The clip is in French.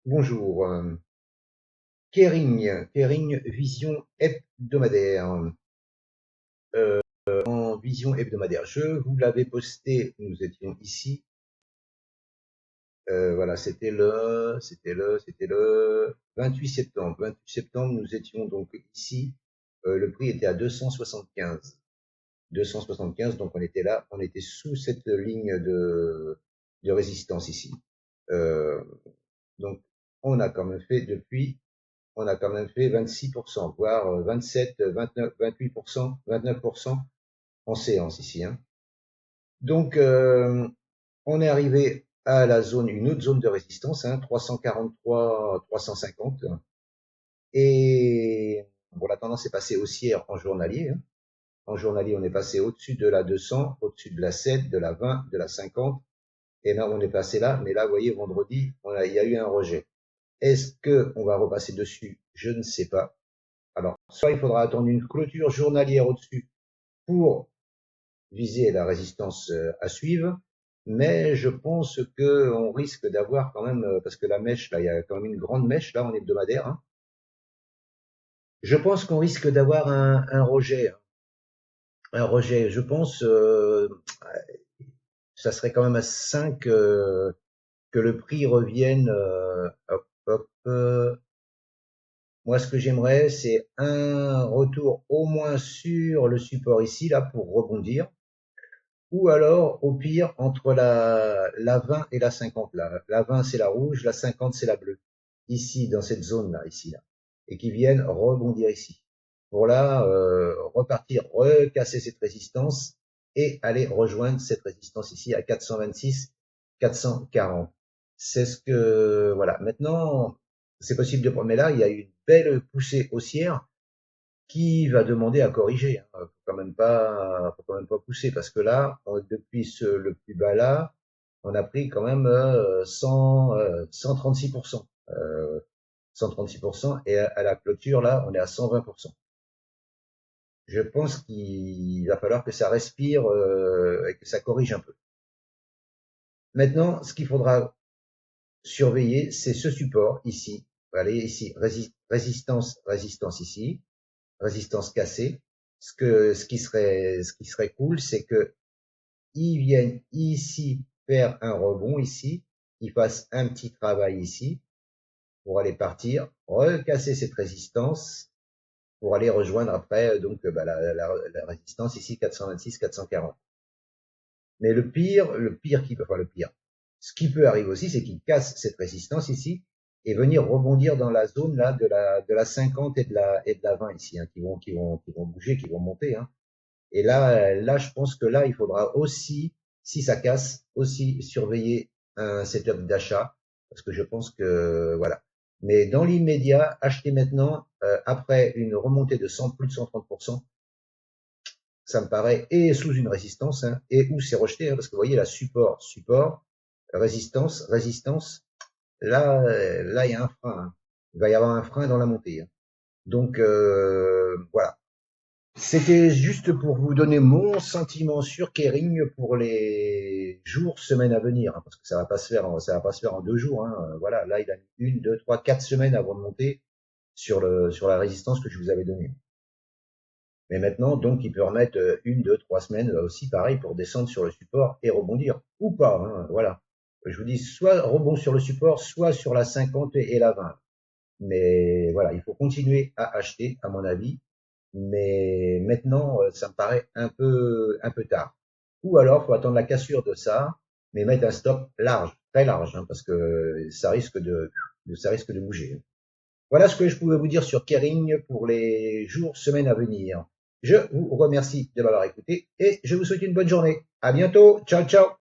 Bonjour. Kering Vision hebdomadaire. En vision hebdomadaire, je vous l'avais posté, nous étions ici. Voilà, c'était le 28 septembre. 28 septembre, nous étions donc ici. Le prix était à 275. 275, donc on était là, on était sous cette ligne de résistance ici. Donc, on a quand même fait depuis on a quand même fait 26%, voire 27, 29, 28%, 29% en séance ici, hein. Donc, on est arrivé à la zone, une autre zone de résistance, hein, 343, 350. Et bon, la tendance est passée haussière en journalier, hein. En journalier, on est passé au-dessus de la 200, au-dessus de la 7, de la 20, de la 50. Et là, on est passé là. Mais là, vous voyez, vendredi, il y a eu un rejet. Est-ce que on va repasser dessus? Je ne sais pas. Alors, soit il faudra attendre une clôture journalière au-dessus pour viser la résistance à suivre, mais je pense que on risque d'avoir quand même, parce que la mèche, là, il y a quand même une grande mèche, là, en hebdomadaire, hein. Je pense qu'on risque d'avoir un rejet, hein. Un rejet. Je pense, ça serait quand même à 5 que le prix revienne, hop, hop, moi, ce que j'aimerais, c'est un retour au moins sur le support ici, là, pour rebondir. Ou alors, au pire, entre la 20 et la 50, là. La 20, c'est la rouge, la 50, c'est la bleue. Ici, dans cette zone-là, ici, là. Et qui viennent rebondir ici. Pour là, repartir, recasser cette résistance et aller rejoindre cette résistance ici à 426, 440. C'est ce que, voilà. Maintenant, c'est possible de prendre, mais là, il y a une belle poussée haussière qui va demander à corriger, hein. Faut quand même pas pousser parce que là, depuis le plus bas là, on a pris quand même 100, 136%. 136% et à la clôture là, on est à 120%. Je pense qu'il va falloir que ça respire et que ça corrige un peu. Maintenant, ce qu'il faudra surveiller, c'est ce support ici. Allez, ici, résistance ici, résistance cassée. Ce qui serait cool, c'est que ils viennent ici faire un rebond ici, ils fassent un petit travail ici pour aller partir, recasser cette résistance pour aller rejoindre après donc la résistance ici 426, 440. Mais le pire, ce qui peut arriver aussi, c'est qu'ils cassent cette résistance ici et venir rebondir dans la zone là de la 50 et de la 20 ici, hein, qui vont bouger, qui vont monter, hein. Et là, je pense que là, il faudra aussi, si ça casse, aussi surveiller un setup d'achat, parce que je pense que voilà. Mais dans l'immédiat, acheter maintenant, après une remontée de 100, plus de 130%, ça me paraît, et sous une résistance, hein, et où c'est rejeté, hein, parce que vous voyez, la support, résistance, là, il y a un frein, hein. Il va y avoir un frein dans la montée, hein. Donc, voilà. C'était juste pour vous donner mon sentiment sur Kering pour les jours, semaines à venir, hein, parce que ça va pas se faire en 2 jours, hein. Voilà, là, il a mis 1, 2, 3, 4 semaines avant de monter sur la résistance que je vous avais donnée. Mais maintenant, donc, il peut remettre 1, 2, 3 semaines, là aussi, pareil, pour descendre sur le support et rebondir. Ou pas, hein, voilà. Je vous dis, soit rebond sur le support, soit sur la 50 et la 20. Mais voilà, il faut continuer à acheter, à mon avis. Mais maintenant, ça me paraît un peu tard. Ou alors, faut attendre la cassure de ça, mais mettre un stop large, très large, hein, parce que ça risque de bouger. Voilà ce que je pouvais vous dire sur Kering pour les jours, semaines à venir. Je vous remercie de m'avoir écouté et je vous souhaite une bonne journée. À bientôt. Ciao, ciao.